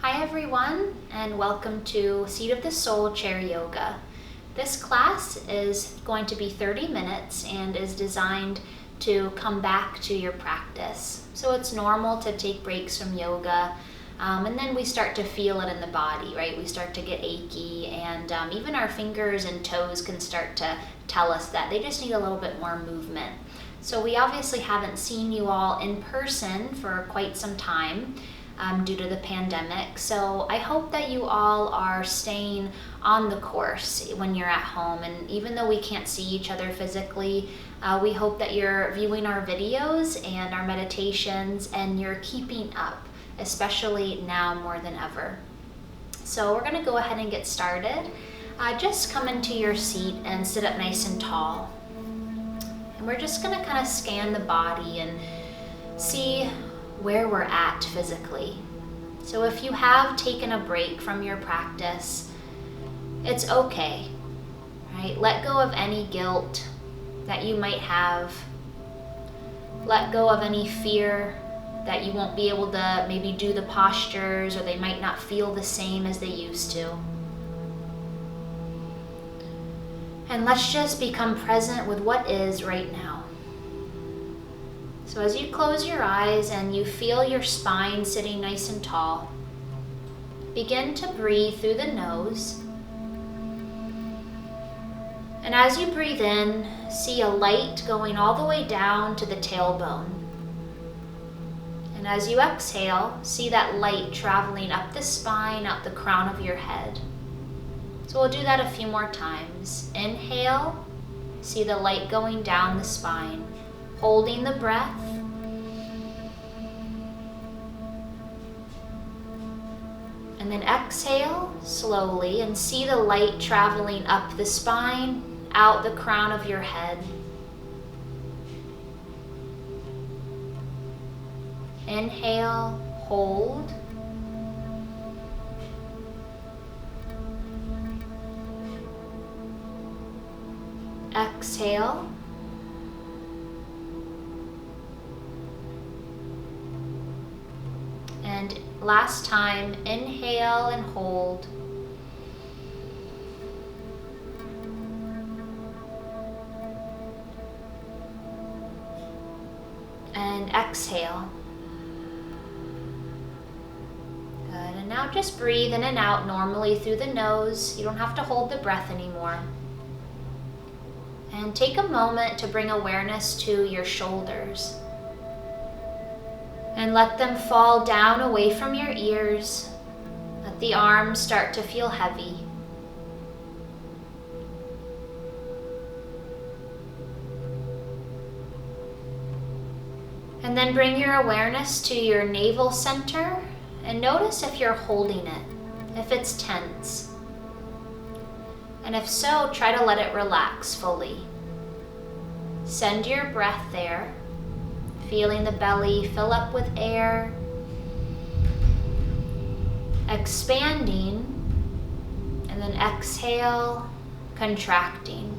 Hi everyone, and welcome to Seat of the Soul Chair Yoga. This class is going to be 30 minutes and is designed to come back to your practice. So it's normal to take breaks from yoga, and then we start to feel it in the body, right? We start to get achy, and even our fingers and toes can start to tell us that they just need a little bit more movement. So we obviously haven't seen you all in person for quite some time. Due to the pandemic. So I hope that you all are staying on the course when you're at home. And even though we can't see each other physically, we hope that you're viewing our videos and our meditations and you're keeping up, especially now more than ever. So we're going to go ahead and get started. Just come into your seat and sit up nice and tall. And we're just going to kind of scan the body and see where we're at physically. So if you have taken a break from your practice, it's okay, right? Let go of any guilt that you might have. Let go of any fear that you won't be able to maybe do the postures or they might not feel the same as they used to. And let's just become present with what is right now. So as you close your eyes and you feel your spine sitting nice and tall, begin to breathe through the nose. And as you breathe in, see a light going all the way down to the tailbone. And as you exhale, see that light traveling up the spine, up the crown of your head. So we'll do that a few more times. Inhale, see the light going down the spine. Holding the breath. And then exhale slowly and see the light traveling up the spine, out the crown of your head. Inhale, hold. Exhale. And last time, inhale and hold. And exhale. Good, and now just breathe in and out normally through the nose. You don't have to hold the breath anymore. And take a moment to bring awareness to your shoulders. And let them fall down away from your ears. Let the arms start to feel heavy. And then bring your awareness to your navel center and notice if you're holding it, if it's tense. And if so, try to let it relax fully. Send your breath there. Feeling the belly fill up with air, expanding, and then exhale, contracting.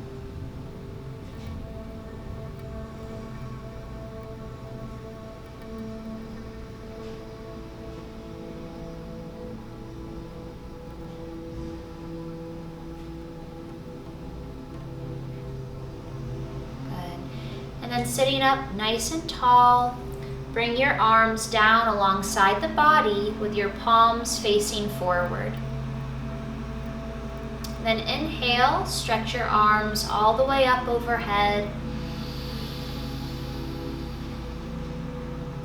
And then sitting up nice and tall, bring your arms down alongside the body with your palms facing forward. Then inhale, stretch your arms all the way up overhead.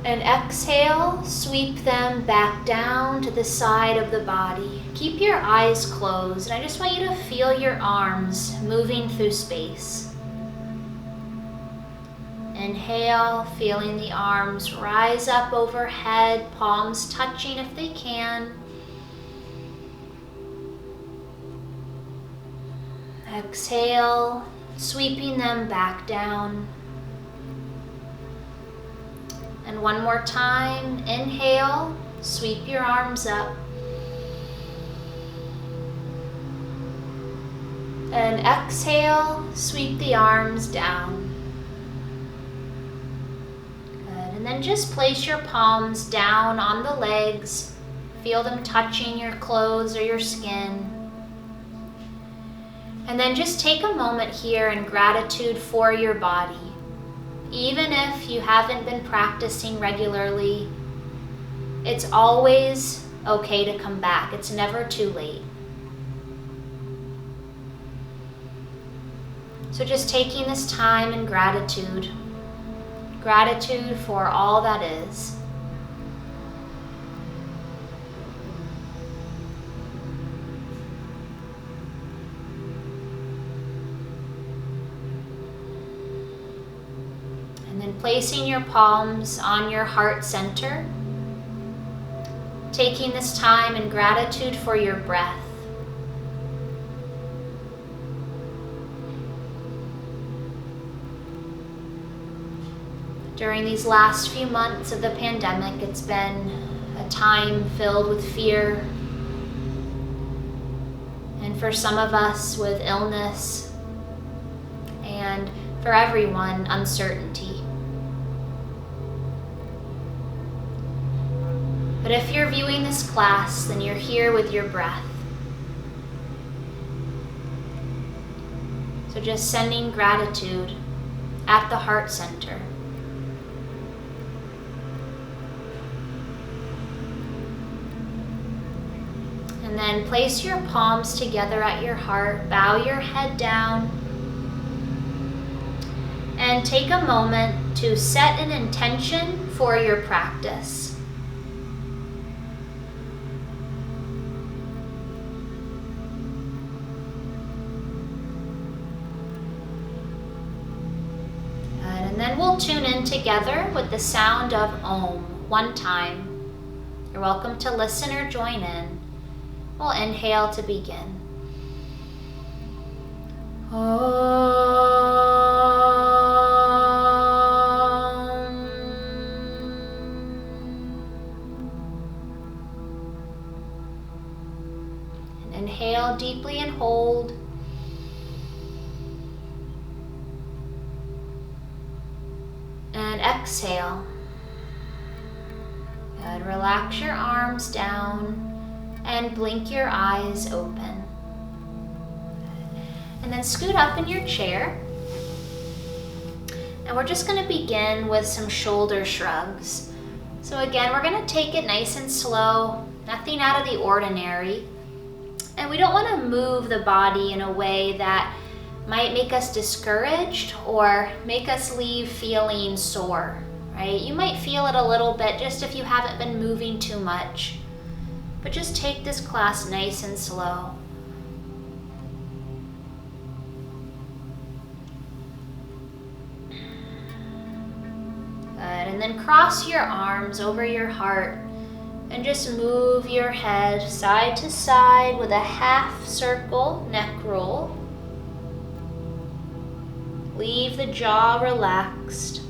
And exhale, sweep them back down to the side of the body. Keep your eyes closed, and I just want you to feel your arms moving through space. Inhale, feeling the arms rise up overhead, palms touching if they can. Exhale, sweeping them back down. And one more time, inhale, sweep your arms up. And exhale, sweep the arms down. And then just place your palms down on the legs, Feel them touching your clothes or your skin. And then just take a moment here in gratitude for your body. Even if you haven't been practicing regularly, it's always okay to come back. It's never too late. So just taking this time in gratitude. Gratitude for all that is. And then placing your palms on your heart center. Taking this time in gratitude for your breath. During these last few months of the pandemic, it's been a time filled with fear, and for some of us with illness, and for everyone, uncertainty. But if you're viewing this class, then you're here with your breath. So just sending gratitude at the heart center. And then place your palms together at your heart, bow your head down, and take a moment to set an intention for your practice. And then we'll tune in together with the sound of Om one time. You're welcome to listen or join in. We'll inhale to begin. Om. And inhale deeply and hold. And exhale. Good. Relax your arms down. And blink your eyes open. And then scoot up in your chair. And we're just going to begin with some shoulder shrugs. So again, we're going to take it nice and slow, nothing out of the ordinary. And we don't want to move the body in a way that might make us discouraged or make us leave feeling sore, right? You might feel it a little bit just if you haven't been moving too much. But just take this class nice and slow. Good, and then cross your arms over your heart and just move your head side to side with a half circle neck roll. Leave the jaw relaxed.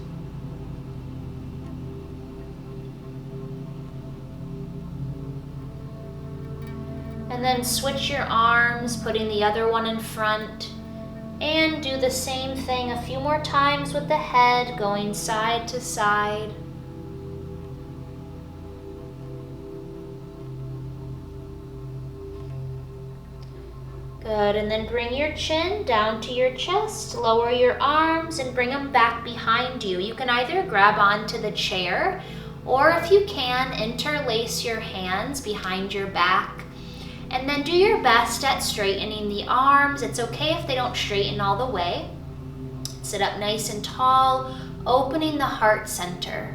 And then switch your arms, putting the other one in front. And do the same thing a few more times with the head, going side to side. Good, and then bring your chin down to your chest, lower your arms and bring them back behind you. You can either grab onto the chair, or if you can, interlace your hands behind your back. And then do your best at straightening the arms. It's okay if they don't straighten all the way. Sit up nice and tall, opening the heart center.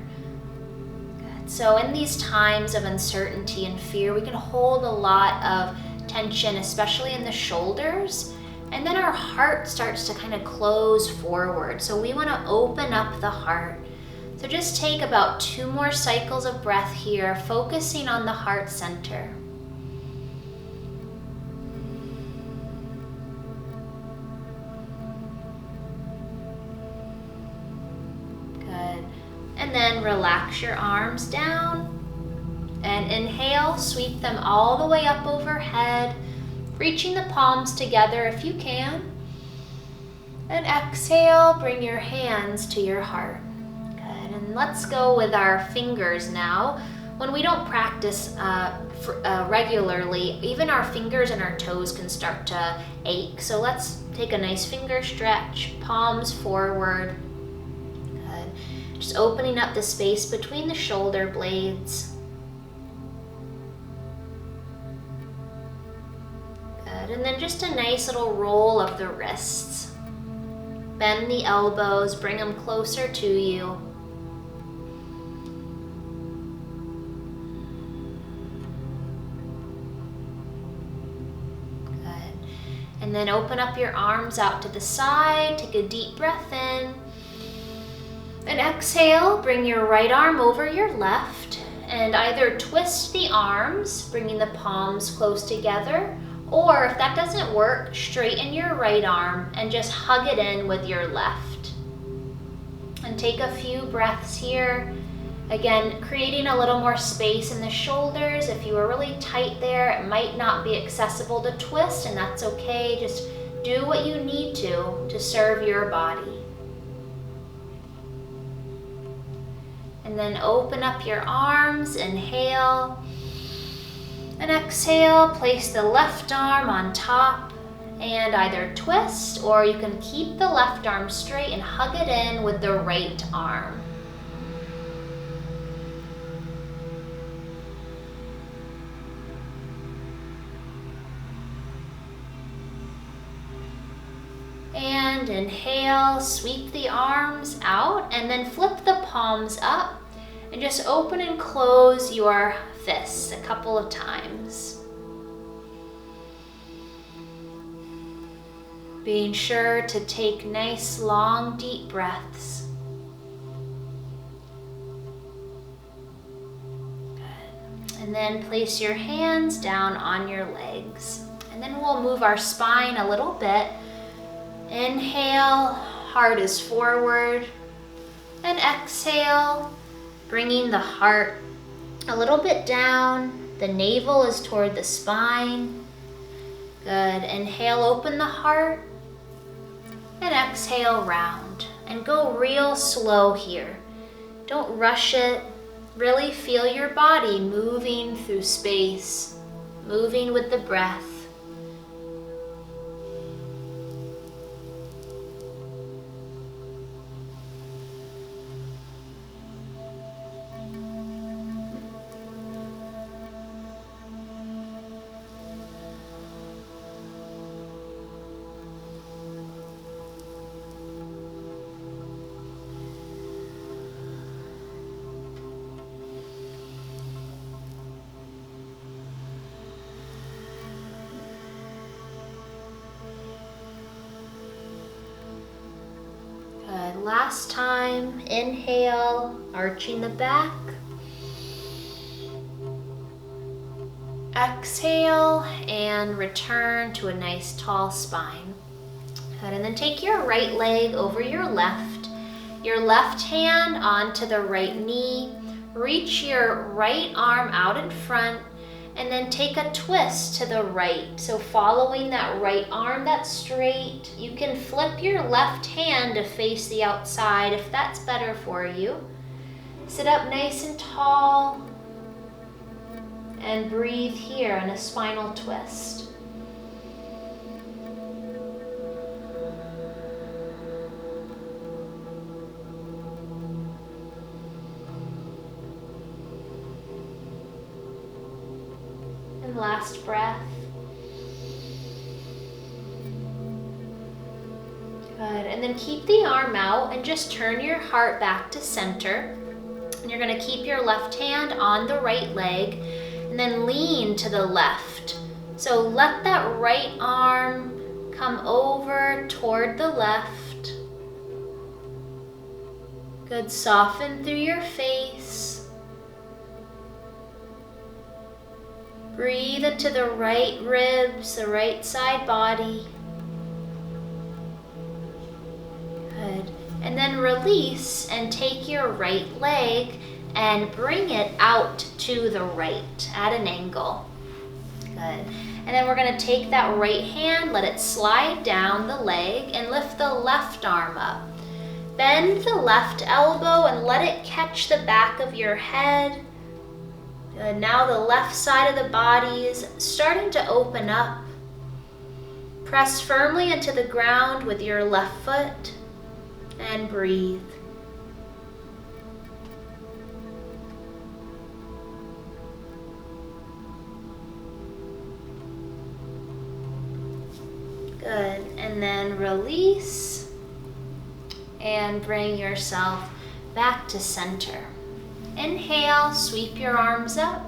Good. So in these times of uncertainty and fear, we can hold a lot of tension, especially in the shoulders. And then our heart starts to kind of close forward. So we want to open up the heart. So just take about 2 more cycles of breath here, focusing on the heart center. And then relax your arms down and inhale, sweep them all the way up overhead, reaching the palms together if you can. And exhale, bring your hands to your heart. Good, and let's go with our fingers now. When we don't practice regularly, even our fingers and our toes can start to ache. So let's take a nice finger stretch, palms forward. Good. Just opening up the space between the shoulder blades. Good. And then just a nice little roll of the wrists. Bend the elbows, bring them closer to you. And then open up your arms out to the side, take a deep breath in. And exhale, bring your right arm over your left and either twist the arms, bringing the palms close together, or if that doesn't work, straighten your right arm and just hug it in with your left. And take a few breaths here. Again, creating a little more space in the shoulders. If you are really tight there, it might not be accessible to twist, and that's okay. Just do what you need to serve your body. And then open up your arms, inhale. And exhale, place the left arm on top and either twist, or you can keep the left arm straight and hug it in with the right arm. And inhale, sweep the arms out and then flip the palms up and just open and close your fists a couple of times. Being sure to take nice, long, deep breaths. Good. And then place your hands down on your legs. And then we'll move our spine a little bit. Inhale, heart is forward, and exhale, bringing the heart a little bit down. The navel is toward the spine. Good. Inhale, open the heart, and exhale, round. And go real slow here. Don't rush it. Really feel your body moving through space, moving with the breath. Last time, inhale, arching the back. Exhale and return to a nice tall spine. Good. And then take your right leg over your left hand onto the right knee. Reach your right arm out in front and then take a twist to the right. So following that right arm that's straight, you can flip your left hand to face the outside if that's better for you. Sit up nice and tall and breathe here in a spinal twist. Last breath. Good. And then keep the arm out and just turn your heart back to center. And you're going to keep your left hand on the right leg and then lean to the left. So let that right arm come over toward the left. Good. Soften through your face. Breathe into the right ribs, the right side body. Good. And then release and take your right leg and bring it out to the right at an angle. Good. And then we're going to take that right hand, let it slide down the leg and lift the left arm up. Bend the left elbow and let it catch the back of your head. Good. Now the left side of the body is starting to open up. Press firmly into the ground with your left foot and breathe. Good. And then release and bring yourself back to center. Inhale, sweep your arms up.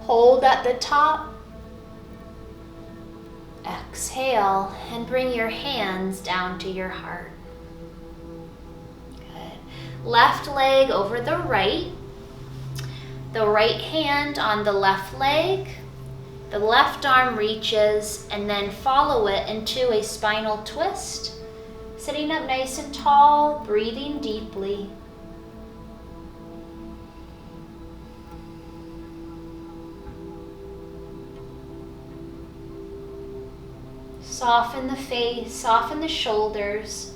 Hold at the top. Exhale and bring your hands down to your heart. Good. Left leg over the right. The right hand on the left leg. The left arm reaches, and then follow it into a spinal twist. Sitting up nice and tall, breathing deeply. Soften the face, soften the shoulders,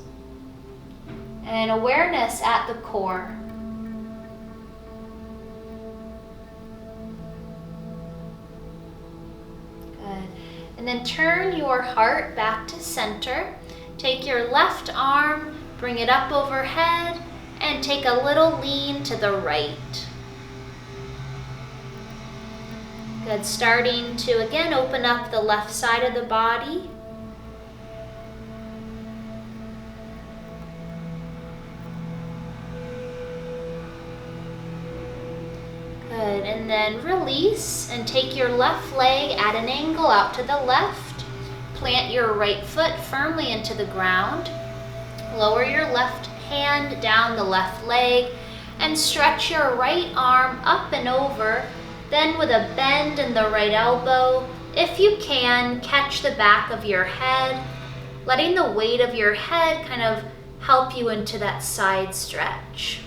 and awareness at the core. Good. And then turn your heart back to center. Take your left arm, bring it up overhead, and take a little lean to the right. Good. Starting to again open up the left side of the body. Good, and then release and take your left leg at an angle out to the left. Plant your right foot firmly into the ground. Lower your left hand down the left leg and stretch your right arm up and over. Then with a bend in the right elbow, if you can, catch the back of your head, letting the weight of your head kind of help you into that side stretch.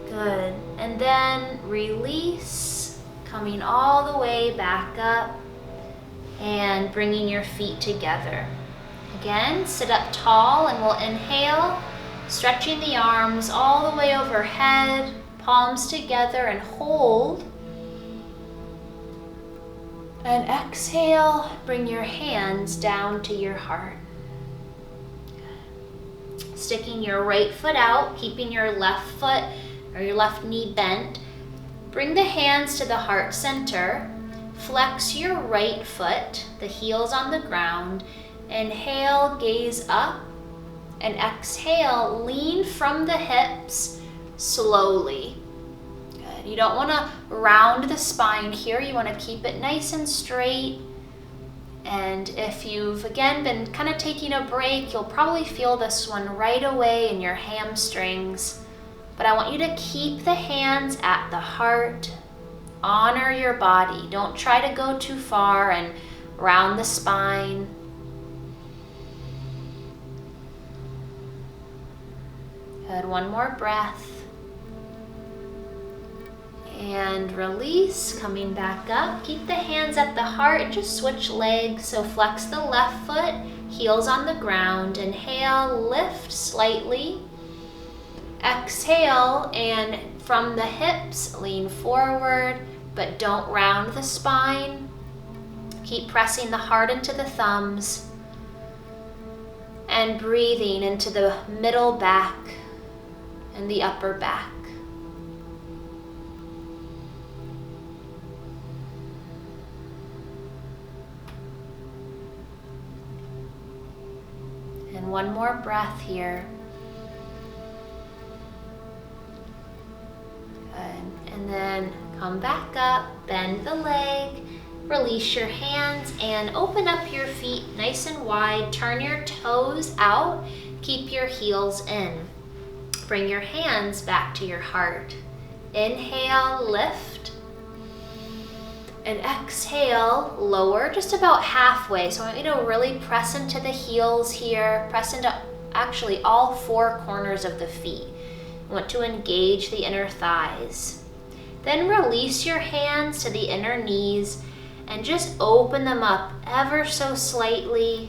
Good. And then release, coming all the way back up and bringing your feet together. Again, sit up tall and we'll inhale, stretching the arms all the way overhead, palms together and hold. And exhale, bring your hands down to your heart. Sticking your right foot out, keeping your left foot or your left knee bent. Bring the hands to the heart center. Flex your right foot, the heels on the ground. Inhale, gaze up. And exhale, lean from the hips slowly. Good. You don't want to round the spine here. You want to keep it nice and straight. And if you've, again, been kind of taking a break, you'll probably feel this one right away in your hamstrings. But I want you to keep the hands at the heart. Honor your body. Don't try to go too far and round the spine. Good. One more breath. And release, coming back up. Keep the hands at the heart and just switch legs. So flex the left foot, heels on the ground. Inhale, lift slightly. Exhale, and from the hips, lean forward, but don't round the spine. Keep pressing the heart into the thumbs and breathing into the middle back and the upper back. And one more breath here. Good. And then come back up, bend the leg, release your hands and open up your feet nice and wide. Turn your toes out, keep your heels in. Bring your hands back to your heart. Inhale, lift. And exhale, lower just about halfway. So I want you to really press into the heels here, press into actually all four corners of the feet. You want to engage the inner thighs. Then release your hands to the inner knees and just open them up ever so slightly.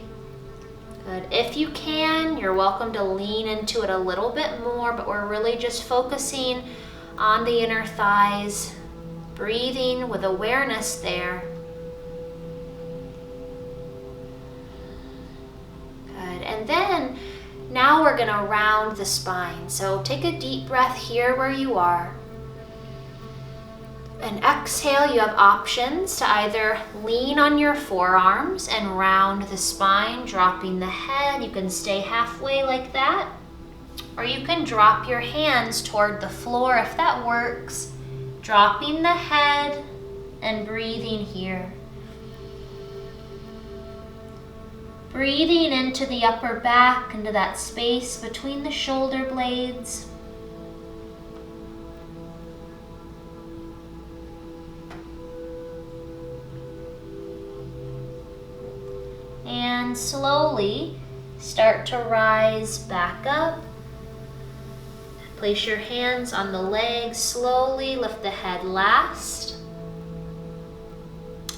Good. If you can, you're welcome to lean into it a little bit more, but we're really just focusing on the inner thighs, breathing with awareness there. Good. And then now we're going to round the spine. So take a deep breath here where you are. And exhale, you have options to either lean on your forearms and round the spine, dropping the head. You can stay halfway like that. Or you can drop your hands toward the floor if that works. Dropping the head and breathing here. Breathing into the upper back, into that space between the shoulder blades. And slowly start to rise back up. Place your hands on the legs, slowly lift the head last.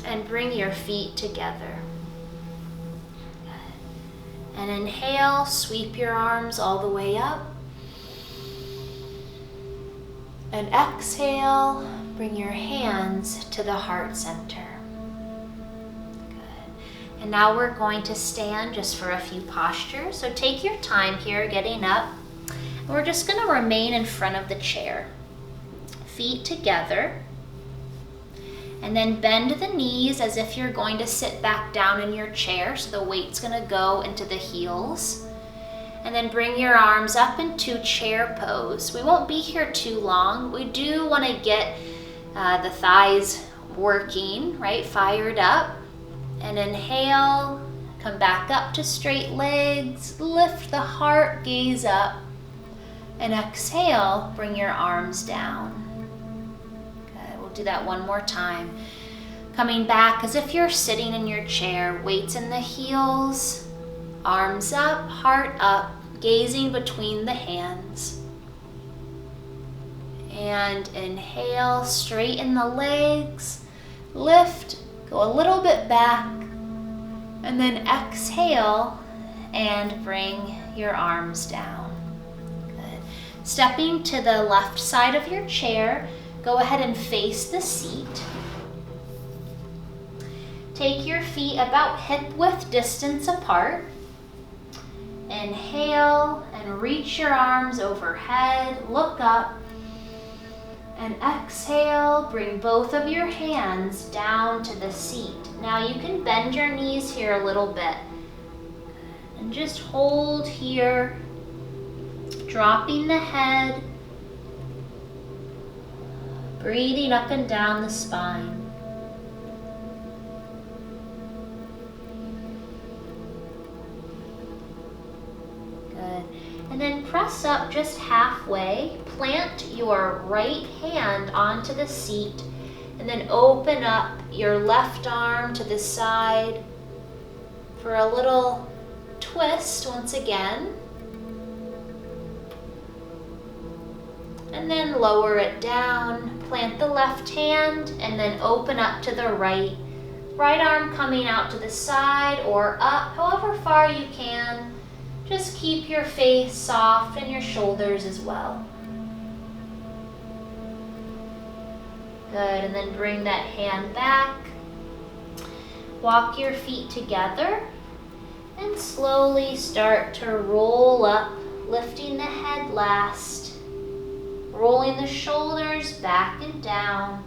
And bring your feet together. Good. And inhale, sweep your arms all the way up. And exhale, bring your hands to the heart center. And now we're going to stand just for a few postures. So take your time here getting up. And we're just going to remain in front of the chair. Feet together. And then bend the knees as if you're going to sit back down in your chair. So the weight's going to go into the heels. And then bring your arms up into chair pose. We won't be here too long. We do want to get the thighs working, right? Fired up. And inhale, come back up to straight legs, lift the heart, gaze up. And exhale, bring your arms down. Good, we'll do that one more time. Coming back as if you're sitting in your chair, weights in the heels, arms up, heart up, gazing between the hands. And inhale, straighten the legs, lift, go a little bit back, and then exhale and bring your arms down. Good. Stepping to the left side of your chair, go ahead and face the seat. Take your feet about hip width distance apart. Inhale and reach your arms overhead, look up. And exhale, bring both of your hands down to the seat. Now you can bend your knees here a little bit. And just hold here, dropping the head, breathing up and down the spine. Good. And then press up just halfway. Plant your right hand onto the seat and then open up your left arm to the side for a little twist once again. And then lower it down. Plant the left hand and then open up to the right. Right arm coming out to the side or up, however far you can. Just keep your face soft and your shoulders as well. Good, and then bring that hand back. Walk your feet together and slowly start to roll up, lifting the head last, rolling the shoulders back and down,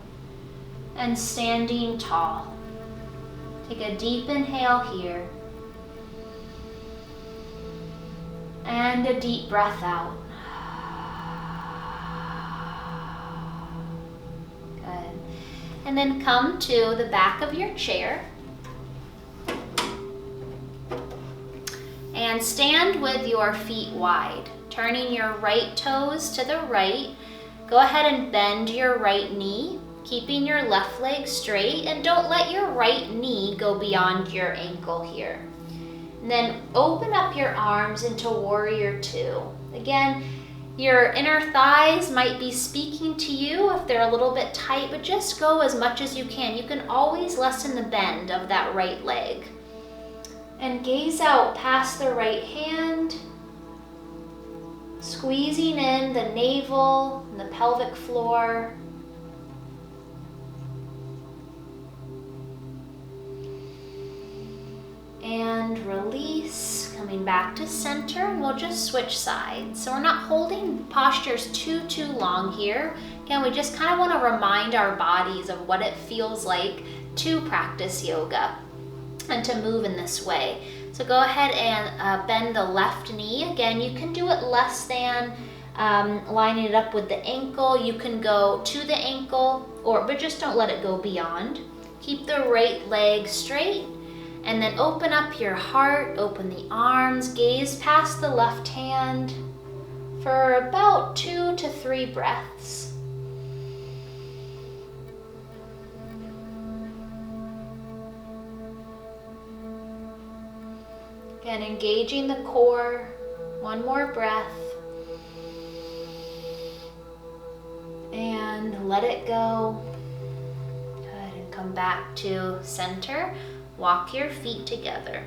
and standing tall. Take a deep inhale here. And a deep breath out. Good. And then come to the back of your chair. And stand with your feet wide, turning your right toes to the right. Go ahead and bend your right knee, keeping your left leg straight, and don't let your right knee go beyond your ankle here. And then open up your arms into Warrior Two. Again, Your inner thighs might be speaking to you if they're a little bit tight, but just go as much as you can. You can always lessen the bend of that right leg. And gaze out past the right hand, squeezing in the navel and the pelvic floor. And release, coming back to center, and we'll just switch sides. So we're not holding postures too long here. Again, we just kind of want to remind our bodies of what it feels like to practice yoga and to move in this way. So go ahead and bend the left knee. Again, you can do it less than lining it up with the ankle. You can go to the ankle, but just don't let it go beyond. Keep the right leg straight. And then open up your heart, open the arms, gaze past the left hand for about 2 to 3 breaths. Again, engaging the core. One more breath. And let it go. Good, and come back to center. Walk your feet together.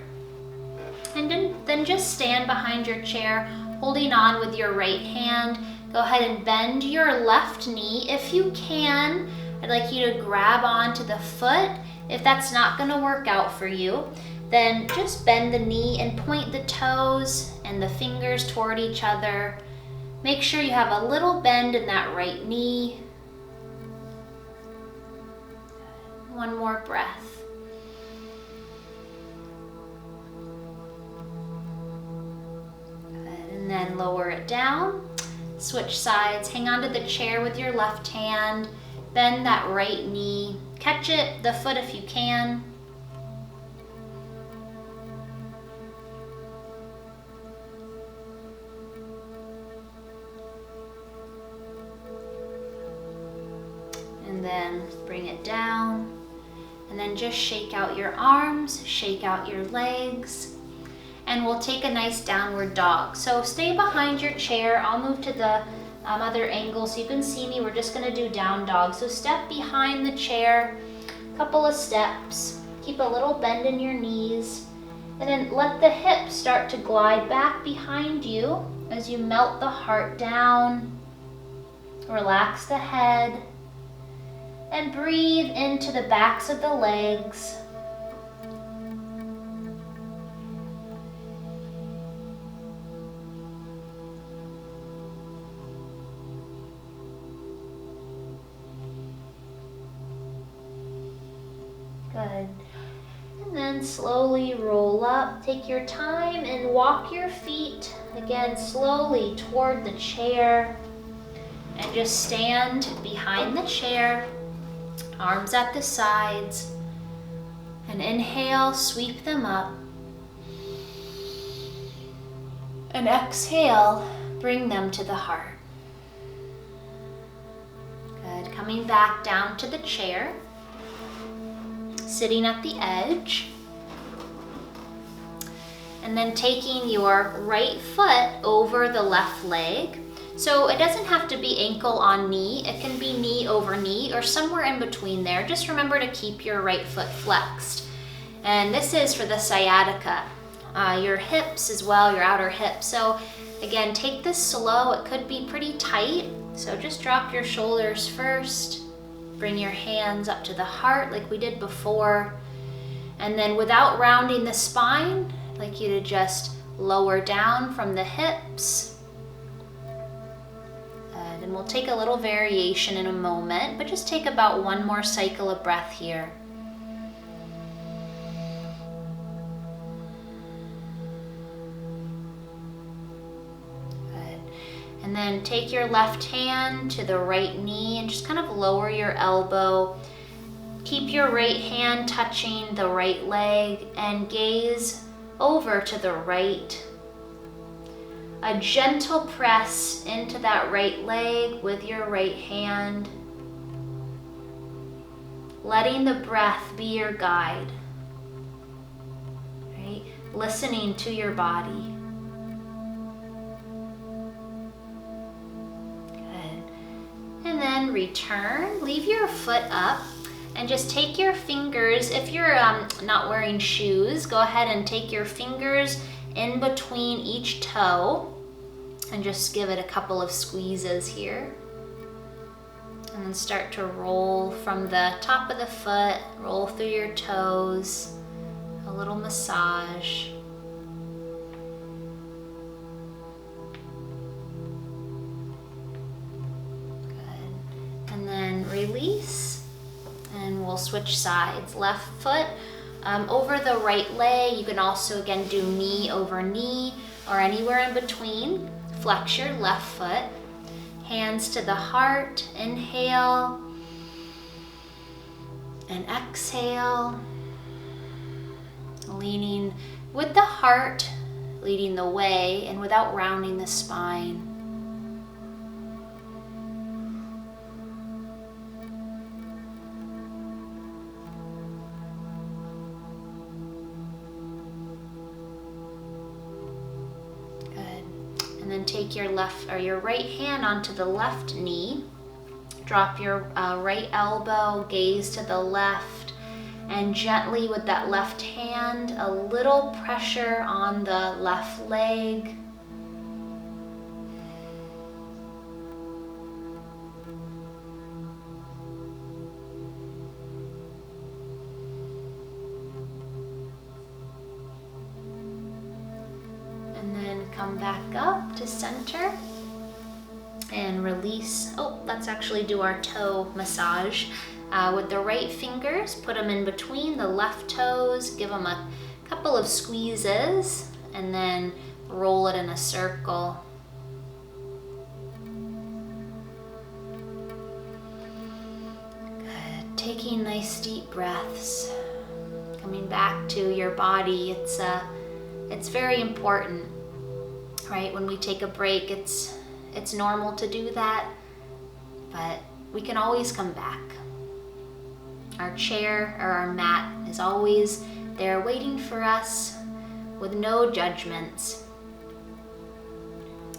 And then just stand behind your chair, holding on with your right hand. Go ahead and bend your left knee. If you can, I'd like you to grab onto the foot. If that's not going to work out for you, then just bend the knee and point the toes and the fingers toward each other. Make sure you have a little bend in that right knee. One more breath. And then lower it down, switch sides, hang onto the chair with your left hand, bend that right knee, catch the foot if you can. And then bring it down, and then just shake out your arms, shake out your legs. And we'll take a nice downward dog. So stay behind your chair. I'll move to the other angle so you can see me. We're just gonna do down dog. So step behind the chair, couple of steps. Keep a little bend in your knees. And then let the hips start to glide back behind you as you melt the heart down. Relax the head. And breathe into the backs of the legs. Good. And then slowly roll up. Take your time and walk your feet again slowly toward the chair. And just stand behind the chair, arms at the sides. And inhale, sweep them up. And exhale, bring them to the heart. Good. Coming back down to the chair. Sitting at the edge, and then taking your right foot over the left leg. So it doesn't have to be ankle on knee, it can be knee over knee or somewhere in between there. Just remember to keep your right foot flexed. And this is for the sciatica, your hips as well, your outer hips. So again, take this slow, it could be pretty tight. So just drop your shoulders first. Bring your hands up to the heart like we did before. And then without rounding the spine, I'd like you to just lower down from the hips. And we'll take a little variation in a moment, but just take about one more cycle of breath here. And then take your left hand to the right knee and just kind of lower your elbow. Keep your right hand touching the right leg and gaze over to the right. A gentle press into that right leg with your right hand. Letting the breath be your guide. Right? Listening to your body. And then return, leave your foot up, and just take your fingers, if you're not wearing shoes, go ahead and take your fingers in between each toe and just give it a couple of squeezes here. And then start to roll from the top of the foot, roll through your toes, a little massage. Good. And then release, and we'll switch sides. Left foot over the right leg. You can also again do knee over knee or anywhere in between. Flex your left foot. Hands to the heart, inhale, and exhale. Leaning with the heart, leading the way and without rounding the spine. And then take your left or your right hand onto the left knee. Drop your right elbow, gaze to the left, and gently with that left hand, a little pressure on the left leg. Come back up to center and release. Oh, let's actually do our toe massage. With the right fingers, put them in between the left toes, give them a couple of squeezes, and then roll it in a circle. Good. Taking nice deep breaths. Coming back to your body. It's very important. Right, when we take a break, it's normal to do that, but we can always come back. Our chair or our mat is always there waiting for us with no judgments.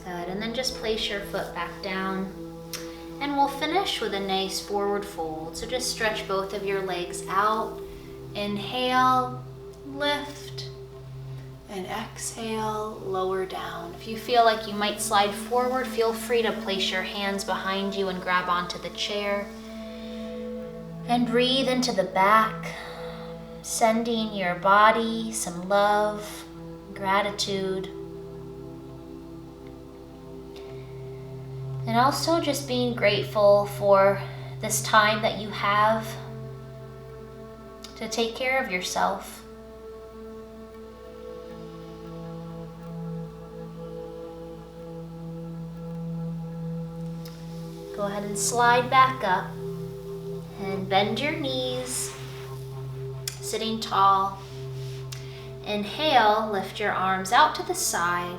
Good, and then just place your foot back down, and we'll finish with a nice forward fold. So just stretch both of your legs out. Inhale, lift. And exhale, lower down. If you feel like you might slide forward, feel free to place your hands behind you and grab onto the chair. And breathe into the back, sending your body some love, gratitude. And also just being grateful for this time that you have to take care of yourself. Go ahead and slide back up and bend your knees, sitting tall. Inhale, lift your arms out to the side.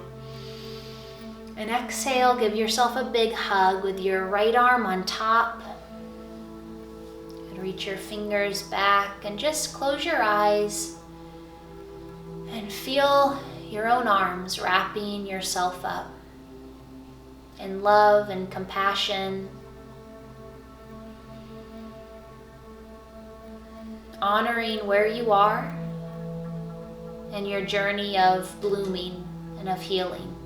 And exhale, give yourself a big hug with your right arm on top. And reach your fingers back and just close your eyes and feel your own arms wrapping yourself up in love and compassion, honoring where you are in your journey of blooming and of healing.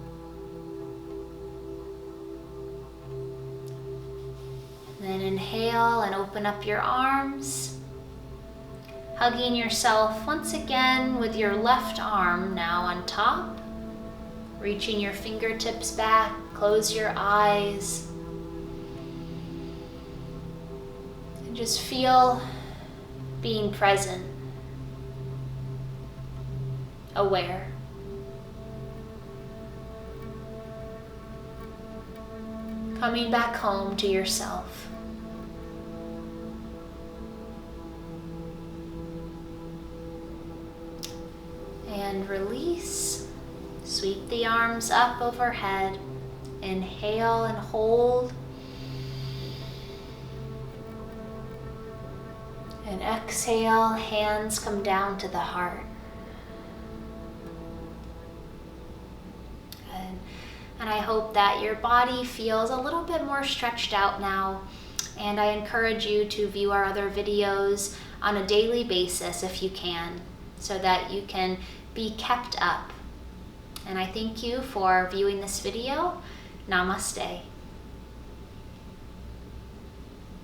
Then inhale and open up your arms, hugging yourself once again with your left arm now on top, reaching your fingertips back. Close your eyes and just feel being present, aware. Coming back home to yourself. And release. Sweep the arms up overhead. Inhale and hold. And exhale, hands come down to the heart. Good. And I hope that your body feels a little bit more stretched out now. And I encourage you to view our other videos on a daily basis if you can, so that you can be kept up. And I thank you for viewing this video. Namaste.